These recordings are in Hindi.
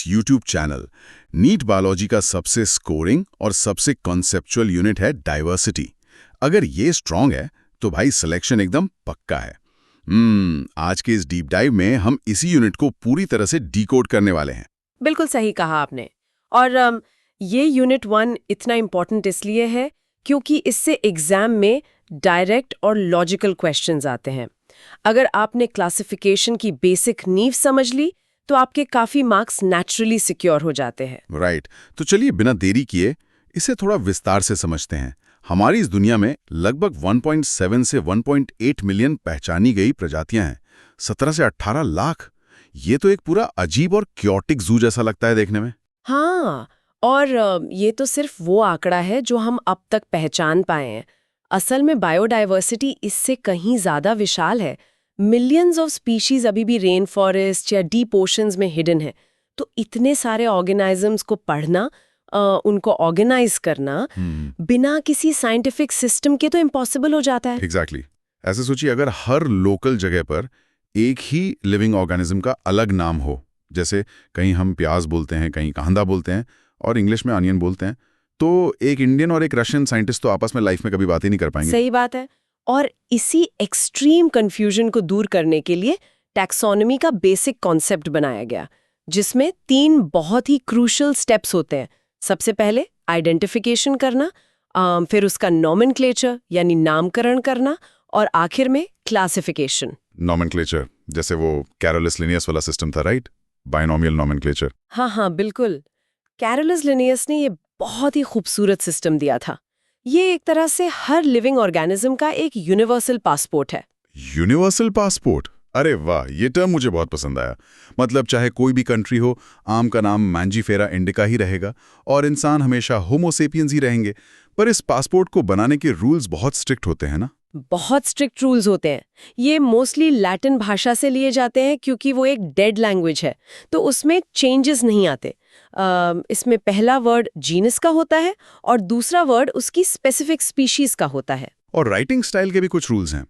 Best YouTube channel. NEET biology का सबसे स्कोरिंग और सबसे कॉन्सेप्चुअल यूनिट है डाइवर्सिटी। अगर ये स्ट्रांग है तो भाई सिलेक्शन एकदम पक्का है। आज के इस डीप डाइव में हम इसी यूनिट को पूरी तरह से डिकोड करने वाले हैं। बिल्कुल सही कहा आपने। और ये यूनिट 1 इतना इम्पोर्टेंट इसलिए है क्योंकि इससे एग्जाम में डायरेक्ट और लॉजिकल क्वेश्चंस आते हैं। अगर आपने क्लासिफिकेशन की बेसिक नींव समझ ली तो आपके काफी मार्क्स नेचुरली सिक्योर हो जाते हैं। राइट, तो चलिए बिना देरी किए इसे थोड़ा विस्तार से समझते हैं। हमारी इस दुनिया में लगभग 1.7 से 1.8 मिलियन पहचानी गई प्रजातियां हैं। 17 से 18 लाख, ये तो एक पूरा अजीब और क्योटिक जू जैसा लगता है देखने में। हाँ, और ये तो सिर्फ वो आंकड़ा है जो हम अब तक पहचान पाए हैं। असल में बायोडाइवर्सिटी इससे कहीं ज्यादा विशाल है। मिलियंस ऑफ स्पीशीज अभी भी रेन फॉरेस्ट या डीप ओशंस में हिडन है। तो इतने सारे ऑर्गेनिजम्स को पढ़ना, उनको ऑर्गेनाइज करना बिना किसी साइंटिफिक सिस्टम के तो इम्पॉसिबल हो जाता है। एग्जैक्टली। ऐसे सोचिए, अगर हर लोकल जगह पर एक ही लिविंग ऑर्गेनिज्म का अलग नाम हो, जैसे कहीं हम प्याज बोलते हैं, कहीं कांदा बोलते हैं और इंग्लिश में अनियन बोलते हैं, तो एक इंडियन और एक रशियन साइंटिस्ट तो आपस में लाइफ में कभी बात ही नहीं कर पाएंगे। सही बात है। और इसी एक्सट्रीम कंफ्यूजन को दूर करने के लिए टैक्सोनॉमी का बेसिक कॉन्सेप्ट बनाया गया, जिसमें 3 बहुत ही क्रूशियल स्टेप्स होते हैं। सबसे पहले आइडेंटिफिकेशन करना, फिर उसका नॉमेनक्लेचर यानी नामकरण करना, और आखिर में क्लासिफिकेशन। नॉमेनक्लेचर जैसे वो कैरोलस लिनियस वाला सिस्टम था, राइट? Binomial nomenclature. हाँ, बिल्कुल। कैरोलस लिनियस ने ये बहुत ही खूबसूरत सिस्टम दिया था। ये एक तरह से हर लिविंग ऑर्गेनिज्म का एक यूनिवर्सल पासपोर्ट है। Universal passport? अरे वाह, ये टर्म मुझे बहुत पसंद आया। मतलब चाहे कोई भी कंट्री हो, आम का नाम मैंजीफेरा इंडिका ही रहेगा और इंसान हमेशा होमो सेपियंस ही रहेंगे। पर इस पासपोर्ट को बनाने के रूल्स बहुत स्ट्रिक्ट होते हैं ना? बहुत स्ट्रिक्ट रूल्स होते हैं। ये मोस्टली लैटिन भाषा से लिए जाते हैं क्योंकि वो एक डेड लैंग्वेज है, तो उसमें चेंजेस नहीं आते। इसमें पहला वर्ड जीनस का होता है और दूसरा वर्ड उसकी स्पेसिफिक स्पीशीज का होता है। और राइटिंग स्टाइल के भी कुछ रूल्स हैं,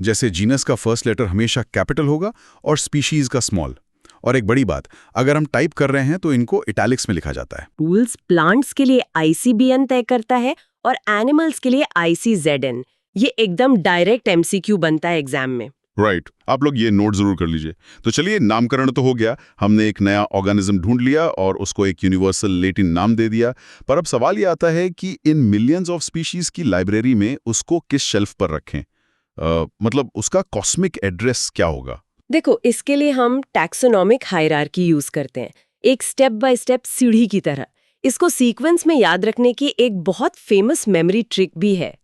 जैसे जीनस का फर्स्ट लेटर हमेशा कैपिटल होगा और स्पीशीज का स्मॉल। और एक बड़ी बात, अगर हम टाइप कर रहे हैं तो इनको इटैलिक्स में लिखा जाता है। रूल्स प्लांट्स के लिए ICBN तय करता है और एनिमल्स के लिए ICZN। ये एकदम डायरेक्ट MCQ बनता है एग्जाम में। राइट, आप लोग ये नोट जरूर कर लीजिए। तो चलिए, नामकरण तो हो गया, हमने एक नया ऑर्गेनिज्म ढूंढ लिया और उसको एक यूनिवर्सल लैटिन नाम दे दिया। पर अब सवाल ये आता है कि इन मिलियंस ऑफ स्पीशीज की लाइब्रेरी में उसको किस शेल्फ पर रखें? मतलब उसका कॉस्मिक एड्रेस क्या होगा? देखो, इसके लिए हम टैक्सोनॉमिक हायरार्की यूज करते हैं, एक स्टेप बाय स्टेप सीढ़ी की तरह। इसको सीक्वेंस में याद रखने की एक बहुत फेमस मेमोरी ट्रिक भी है।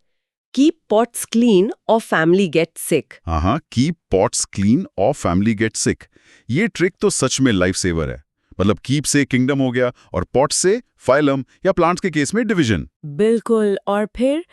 कीप पॉट्स क्लीन और फैमिली गेट सिक। हाँ, कीप पॉट्स क्लीन और फैमिली गेट सिक। ये ट्रिक तो सच में लाइफ सेवर है। मतलब कीप से किंगडम हो गया और पॉट से फाइलम या प्लांट्स के केस में डिवीजन। बिल्कुल। और फिर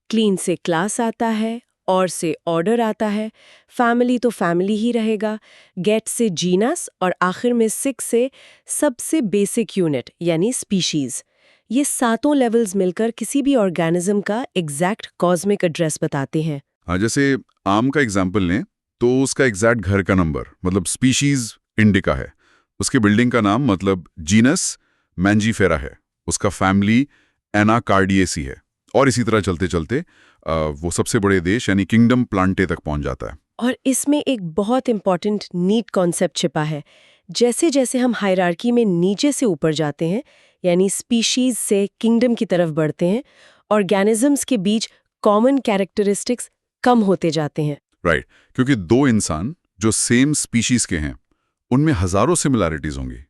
क्लीन से क्लास आता है, और से ऑर्डर आता है, फैमिली तो फैमिली ही रहेगा, गेट से जीनस और आखिर में सिक से सबसे बेसिक यूनिट यानी स्पीशीज। ये 7 लेवल्स मिलकर किसी भी ऑर्गेनिज्म का एग्जैक्ट कॉस्मिक एड्रेस बताते हैं। हाँ, जैसे आम का एग्जाम्पल लें तो उसका एग्जैक्ट घर का नंबर मतलब स्पीशीज इंडिका है, उसके बिल्डिंग का नाम मतलब जीनस मैंजीफेरा है, उसका फैमिली एनाकार्डिएसी है, और इसी तरह चलते चलते वो सबसे बड़े देश यानी किंगडम प्लांटे तक पहुंच जाता है। और इसमें एक बहुत इंपॉर्टेंट नीट कॉन्सेप्ट छिपा है। जैसे जैसे हम हायरार्की में नीचे से ऊपर जाते हैं, यानी स्पीशीज से किंगडम की तरफ बढ़ते हैं, ऑर्गेनिजम्स के बीच कॉमन कैरेक्टरिस्टिक्स कम होते जाते हैं। राइट, क्योंकि 2 इंसान जो सेम स्पीशीज के हैं उनमें हजारों सिमिलैरिटीज होंगी,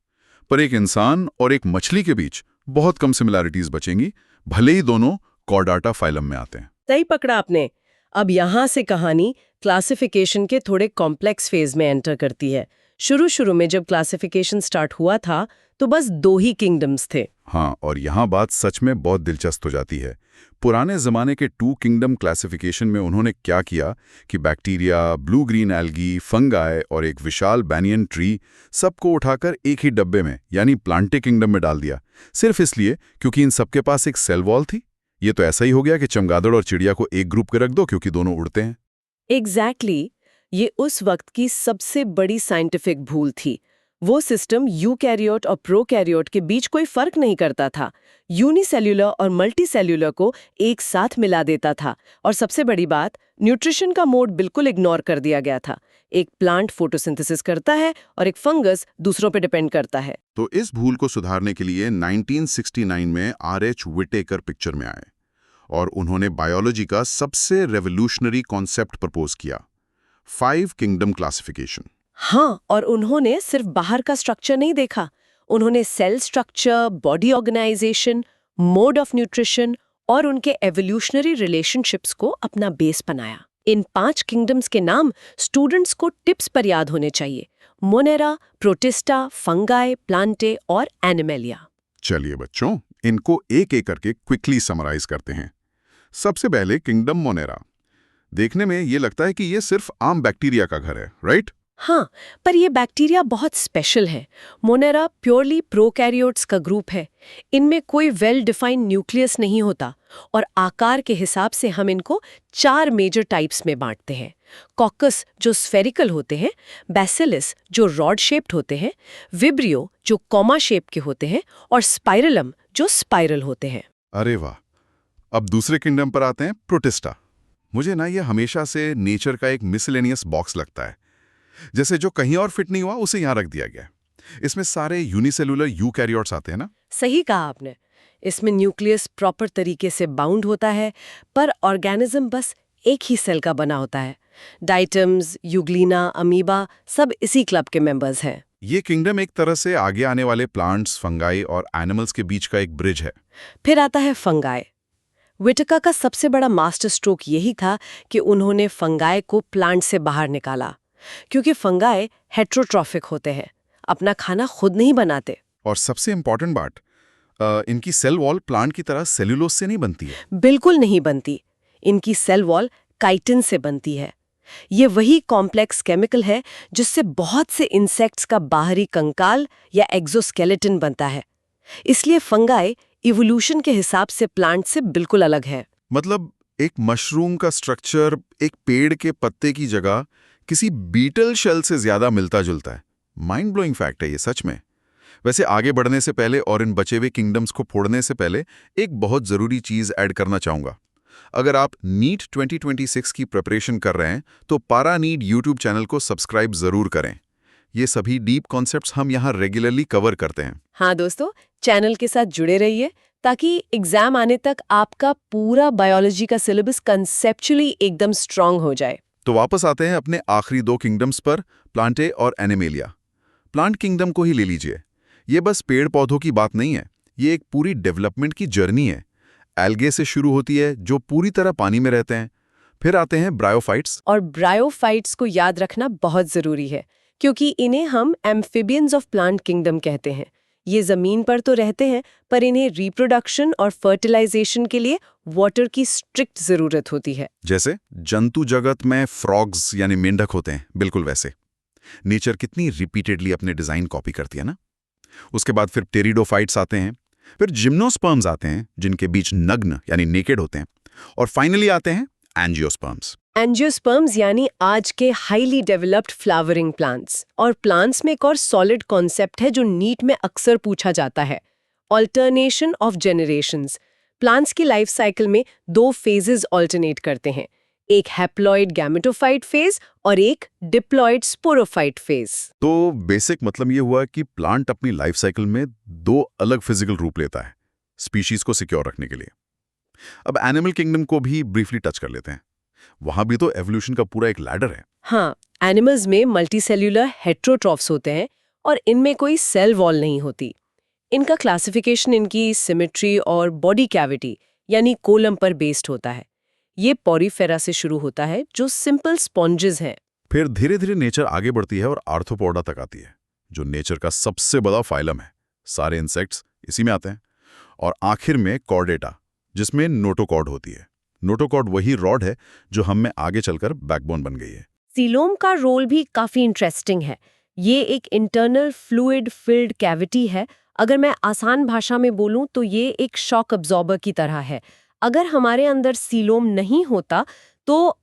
पर एक इंसान और एक मछली के बीच बहुत कम सिमिलैरिटीज बचेंगी, भले ही दोनों कॉर्डाटा फाइलम में आते हैं। सही पकड़ा आपने। अब यहाँ से कहानी क्लासिफिकेशन के थोड़े कॉम्प्लेक्स फेज में एंटर करती है। शुरू में जब क्लासिफिकेशन स्टार्ट हुआ था तो बस 2 ही किंगडम्स थे। हाँ, और यहाँ बात सच में बहुत दिलचस्प हो जाती है। पुराने जमाने के 2 किंगडम क्लासिफिकेशन में उन्होंने क्या किया कि bacteria, blue green algae, fungi और एक विशाल बैनियन ट्री सबको उठाकर एक ही डब्बे में यानी प्लांटे किंगडम में डाल दिया, सिर्फ इसलिए क्योंकि इन सबके पास एक सेल वॉल थी। ये तो ऐसा ही हो गया कि चमगादड़ और चिड़िया को एक ग्रुप में रख दो क्योंकि दोनों उड़ते हैं। एग्जैक्टली। ये उस वक्त की सबसे बड़ी साइंटिफिक भूल थी। वो सिस्टम यूकैरियोट और प्रोकैरियोट के बीच कोई फर्क नहीं करता था। यूनिसेल्युलर और मल्टीसेल्युलर को एक साथ मिला देता था। और सबसे बड़ी बात, न्यूट्रिशन का मोड बिल्कुल इग्नोर कर दिया गया था। एक प्लांट फोटोसिंथेसिस करता है और एक फंगस दूसरों पे डिपेंड करता है। तो इस भूल को सुधारने के लिए 1969 में R.H. विटेकर पिक्चर में आए और उन्होंने बायोलॉजी का सबसे रेवोल्यूशनरी कॉन्सेप्ट प्रपोज किया, 5 किंगडम क्लासिफिकेशन। हाँ, और उन्होंने सिर्फ बाहर का स्ट्रक्चर नहीं देखा, उन्होंने cell structure, body organisation, mode of nutrition और उनके एवोल्यूशनरी रिलेशनशिप्स को अपना बेस बनाया। इन 5 किंगडम्स के नाम स्टूडेंट्स को टिप्स पर याद होने चाहिए: मोनेरा, प्रोटिस्टा, फंगाई, प्लांटे और एनिमेलिया। चलिए बच्चों, इनको एक एक करके क्विकली समराइज करते हैं। सबसे पहले किंगडम मोनेरा। देखने में ये लगता है कि ये सिर्फ आम बैक्टीरिया का घर है, राइट? हाँ, पर ये बैक्टीरिया बहुत स्पेशल है। मोनेरा प्योरली प्रोकैरियोट्स का ग्रुप है। इनमें कोई वेल डिफाइंड न्यूक्लियस नहीं होता और आकार के हिसाब से हम इनको 4 मेजर टाइप्स में बांटते हैं। कॉकस जो स्फेरिकल होते हैं, बैसिलस जो रॉड शेप्ड होते हैं, विब्रियो जो कॉमा शेप के होते हैं और स्पाइरलम जो स्पाइरल होते हैं। अरे वाह। अब दूसरे किंगडम पर आते हैं, प्रोटिस्टा। मुझे ना ये हमेशा से नेचर का एक मिसलेनियस बॉक्स लगता है, जैसे जो कहीं और फिट नहीं हुआ उसे यहाँ रख दिया गया। इसमें सारे यूनिसेलुलर यूकैरियोट्स आते हैं ना? सही कहा आपने। इसमें न्यूक्लियस प्रॉपर तरीके से बाउंड होता है, पर ऑर्गेनिज्म बस एक ही सेल का बना होता है। डाइटम्स, यूग्लिना, अमीबा सब इसी क्लब के मेंबर्स हैं। ये किंगडम एक तरह से आगे आने वाले प्लांट्स, फंगाई और एनिमल्स के बीच का एक ब्रिज है। फिर आता है फंगाई। विटेकर का सबसे बड़ा मास्टर स्ट्रोक यही था कि उन्होंने फंगाई को प्लांट से बाहर निकाला, क्योंकि फंगाई हेट्रोट्रॉफिक होते हैं, अपना खाना खुद नहीं बनाते। और सबसे इंपॉर्टेंट बात, इनकी सेल वॉल प्लांट की तरह सेल्यूलोज से नहीं बनती है। बिल्कुल नहीं बनती। इनकी सेल वॉल काइटिन से बनती है। ये वही कॉम्प्लेक्स केमिकल है जिससे बहुत से इंसेक्ट्स का बाहरी कंकाल या एक्सोस्केलेटन बनता है। इसलिए फंगाई इवोल्यूशन के हिसाब से प्लांट से बिल्कुल अलग है। मतलब एक मशरूम का स्ट्रक्चर एक पेड़ के पत्ते की जगह किसी बीटल शेल से ज्यादा मिलता जुलता है। माइंड ब्लोइंग फैक्ट है ये सच में। वैसे आगे बढ़ने से पहले और इन बचे हुए किंगडम्स को फोड़ने से पहले एक बहुत जरूरी चीज ऐड करना चाहूंगा। अगर आप नीट 2026 की प्रिपरेशन कर रहे हैं तो पारा नीट यूट्यूब चैनल को सब्सक्राइब जरूर करें। ये सभी डीप कॉन्सेप्ट्स हम यहाँ रेगुलरली कवर करते हैं। हाँ दोस्तों, चैनल के साथ जुड़े रहिए ताकि एग्जाम आने तक आपका पूरा बायोलॉजी का सिलेबस कंसेप्चुअली एकदम स्ट्रांग हो जाए। तो वापस आते हैं अपने आखिरी 2 किंगडम्स पर, प्लांटे और एनिमेलिया। प्लांट किंगडम को ही ले लीजिए। ये बस पेड़ पौधों की बात नहीं है, ये एक पूरी डेवलपमेंट की जर्नी है। एल्गे से शुरू होती है जो पूरी तरह पानी में रहते हैं। फिर आते हैं ब्रायोफाइट्स। और ब्रायोफाइट्स को याद रखना बहुत जरूरी है, क्योंकि इन्हें हम एम्फिबियंस ऑफ प्लांट किंगडम कहते हैं। ये जमीन पर तो रहते हैं, पर इन्हें रिप्रोडक्शन और फर्टिलाइजेशन के लिए वाटर की स्ट्रिक्ट जरूरत होती है। जैसे जंतु जगत में फ्रॉग्स यानी मेंढक होते हैं, बिल्कुल वैसे। नेचर कितनी रिपीटेडली अपने डिजाइन कॉपी करती है ना। उसके बाद फिर टेरिडोफाइट्स आते हैं, फिर जिम्नोस्पर्म्स आते हैं जिनके बीच नग्न यानी नेकेड होते हैं, और फाइनली आते हैं एंजियोस्पर्म्स। एंजियोस्पर्म्स यानी आज के हाईली डेवलप्ड फ्लावरिंग प्लांट्स। और प्लांट्स में एक और सॉलिड कॉन्सेप्ट है जो नीट में अक्सर पूछा जाता है, ऑल्टरनेशन ऑफ जेनरेशंस। प्लांट्स की लाइफ साइकिल में 2 फेजेस ऑल्टरनेट करते हैं, एक हैप्लॉइड गैमेटोफाइट फेज और एक डिप्लॉइड स्पोरोफाइट फेज। तो बेसिक मतलब ये हुआ कि प्लांट अपनी लाइफ साइकिल में 2 अलग फिजिकल रूप लेता है, स्पीशीज को सिक्योर रखने के लिए। अब एनिमल किंगडम को भी ब्रीफली टच कर लेते हैं। वहां भी तो एवोल्यूशन का पूरा एक लैडर है। हाँ, एनिमल्स में मल्टीसेल्युलर हेट्रोट्रॉफ्स होते हैं और इनमें कोई सेल वॉल नहीं होती। इनका क्लासिफिकेशन इनकी सिमेट्री और बॉडी कैविटी यानी कोलम पर बेस्ड होता है। ये पॉरीफेरा से शुरू होता है जो सिंपल स्पॉन्जेस हैं। फिर धीरे धीरे नेचर आगे बढ़ती है और आर्थ्रोपोडा तक आती है, जो नेचर का सबसे बड़ा फाइलम है। सारे इंसेक्ट्स इसी में आते हैं। और आखिर में कॉर्डेटा, जिसमें नोटोकॉर्ड होती है। नोटोकॉर्ड वही रॉड है जो हम में आगे चलकर बैकबोन बन गई है। सीलोम का रोल भी काफी इंटरेस्टिंग है। ये एक इंटरनल फ्लूइड फिल्ड कैविटी है। अगर मैं आसान भाषा में बोलूं तो ये एक शॉक अब्जॉर्बर की तरह है। अगर हमारे अंदर सीलोम नहीं होता तो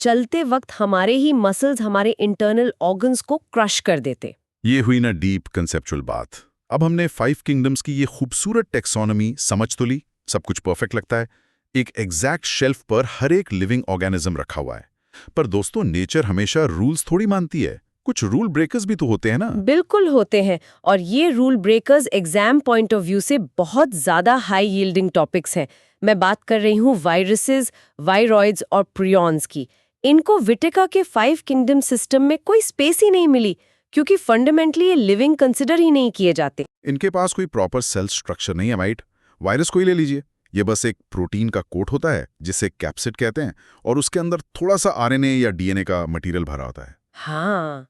चलते वक्त हमारे ही मसल्स हमारे इंटरनल ऑर्गन्स को क्रश कर देते। ये हुई ना डीप कंसेप्चुअल बात। अब हमने 5 किंगडम्स की ये खूबसूरत टेक्सोनॉमी समझ तो ली, सब कुछ परफेक्ट लगता है, एक एग्जैक्ट शेल्फ पर हर एक लिविंग ऑर्गेनिज्म रखा हुआ है। पर दोस्तों, नेचर हमेशा रूल्स थोड़ी मानती है, कुछ रूल ब्रेकर्स भी तो होते हैं ना। बिल्कुल होते हैं, और ये rule breakers exam point of view से बहुत ज्यादा हाई यील्डिंग टॉपिक्स हैं। मैं बात कर रही हूँ वायरसेस, वायरॉइड्स और प्रियॉन्स की। इनको विटिका के 5 किंगडम सिस्टम में कोई स्पेस ही नहीं मिली, क्योंकि फंडामेंटली ये लिविंग कंसिडर ही नहीं किए जाते। इनके पास कोई प्रॉपर सेल स्ट्रक्चर नहीं है, राइट? वायरस को ही ले लीजिए, ये बस एक प्रोटीन का कोट होता है जिसे कैप्सिड कहते हैं, और उसके अंदर थोड़ा सा आरएनए या डीएनए का मटेरियल भरा होता है। हाँ,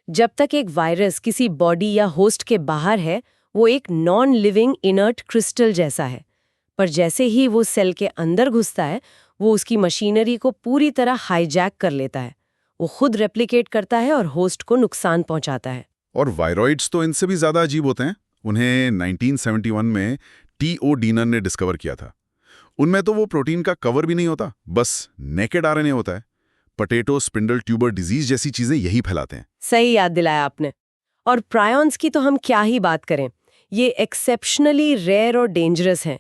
जब तक एक वायरस किसी बॉडी या होस्ट के बाहर है, वो एक नॉन लिविंग इनर्ट क्रिस्टल जैसा है। पर जैसे ही वो सेल के अंदर घुसता है, वो उसकी मशीनरी को पूरी तरह हाईजैक कर लेता है। वो खुद रेप्लिकेट करता है और होस्ट को नुकसान पहुंचाता है। और वायरॉइड्स तो इनसे भी ज्यादा अजीब होते हैं। उन्हें 1971 में टी.ओ. डीनर ने डिस्कवर किया था। उनमें तो वो प्रोटीन का कवर भी नहीं होता, बस नेकेड आरएनए होता है। पोटैटो स्पिंडल ट्यूबर डिजीज जैसी चीजें यही फैलाते हैं। सही याद दिलाया आपने। और प्रायॉन्स की तो हम क्या ही बात करें, ये एक्सेप्शनली रेयर और डेंजरस हैं।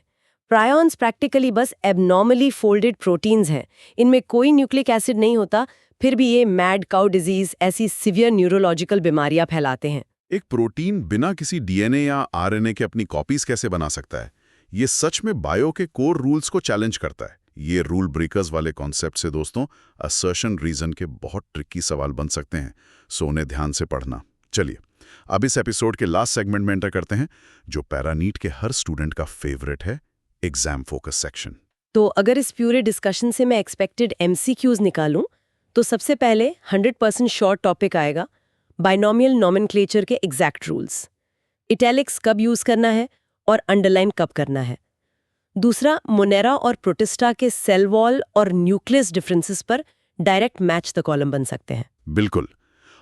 प्रायॉन्स प्रैक्टिकली बस एबनॉर्मली फोल्डेड प्रोटीन्स हैं। इनमें कोई न्यूक्लिक एसिड नहीं होता, फिर भी ये मैड काउ डिजीज ऐसी सिवियर न्यूरोलॉजिकल बीमारियां फैलाते हैं। एक प्रोटीन बिना किसी डीएनए या आरएनए के अपनी कॉपीज कैसे बना सकता है? ये सच में बायो के कोर रूल्स को चैलेंज करता है। ये रूल ब्रेकर्स वाले कॉन्सेप्ट से दोस्तों असर्शन रीजन के बहुत ट्रिकी सवाल बन सकते हैं, सो उन्हें ध्यान से पढ़ना। चलिए अब इस एपिसोड के लास्ट सेगमेंट में एंटर करते हैं, जो पैरानीट के हर स्टूडेंट का फेवरेट है, एग्जाम फोकस सेक्शन। तो अगर इस प्यूरे डिस्कशन से मैं एक्सपेक्टेड MCQs निकालूं, तो सबसे पहले 100% शॉर्ट टॉपिक आएगा, बाइनोमियल नॉमेनक्लेचर के एग्जैक्ट रूल्स। इटैलिक्स कब यूज करना है और अंडरलाइन कब करना है। दूसरा, मोनेरा और प्रोटिस्टा के सेल वॉल और न्यूक्लियस डिफरेंसेस पर डायरेक्ट मैच द कॉलम बन सकते हैं। बिल्कुल।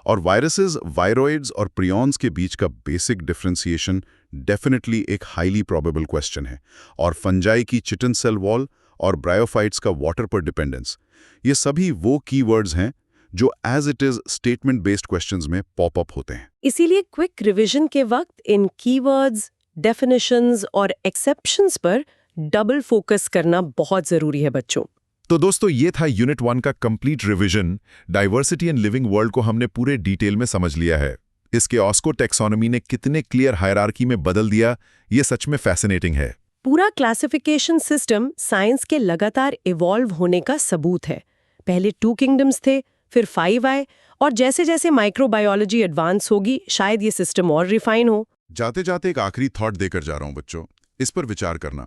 और वायरसेस, वायरॉइड्स और प्रियॉन्स के बीच का बेसिक डिफरेंशिएशन डेफिनेटली एक हाईली प्रोबेबल क्वेश्चन है। और फंजाई की चिटन सेल वॉल और ब्रायोफाइट्स का वाटर पर डिपेंडेंस, ये सभी वो कीवर्ड्स हैं जो as it is statement based questions में पॉप अप होते हैं। इसीलिए क्विक रिवीजन के वक्त इन कीवर्ड्स, डेफिनेशंस और एक्सेप्शंस पर डबल फोकस करना बहुत जरूरी है बच्चों। तो दोस्तों, ये था यूनिट 1 का complete revision. Diversity and living world को हमने पूरे डिटेल में समझ लिया है। इसके ऑस्को टेक्सोनॉमी ने कितने क्लियर हायरार्की में बदल दिया, ये सच में फैसिनेटिंग है। पूरा क्लासिफिकेशन सिस्टम साइंस के लगातार इवॉल्व होने का सबूत है। पहले 2 किंगडम्स थे, फिर 5 आए, और जैसे जैसे माइक्रोबायोलॉजी एडवांस होगी, शायद ये सिस्टम और रिफाइन हो। जाते जाते एक आखिरी थॉट देकर जा रहा हूं बच्चों, इस पर विचार करना।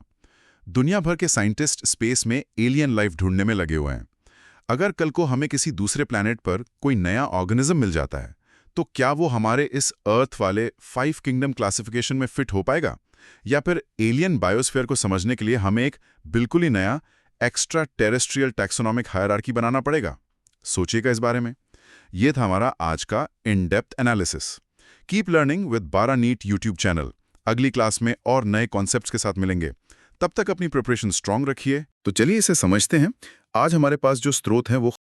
दुनिया भर के साइंटिस्ट स्पेस में एलियन लाइफ ढूंढने में लगे हुए हैं। अगर कल को हमें किसी दूसरे प्लैनेट पर कोई नया ऑर्गेनिज्म मिल जाता है, तो क्या वो हमारे इस अर्थ वाले 5 किंगडम क्लासिफिकेशन में फिट हो पाएगा? या फिर एलियन बायोस्फीयर को समझने के लिए हमें एक बिल्कुल ही नया एक्स्ट्रा टेरेस्ट्रियल टैक्सोनॉमिक हायरार्की बनाना पड़ेगा? सोचिएगा इस बारे में। यह था हमारा आज का in depth analysis. Keep learning with बारा नीट यूट्यूब चैनल। अगली क्लास में और नए कॉन्सेप्ट्स के साथ मिलेंगे। तब तक अपनी प्रिपरेशन स्ट्रांग रखिए। तो चलिए इसे समझते हैं। आज हमारे पास जो स्रोत हैं वो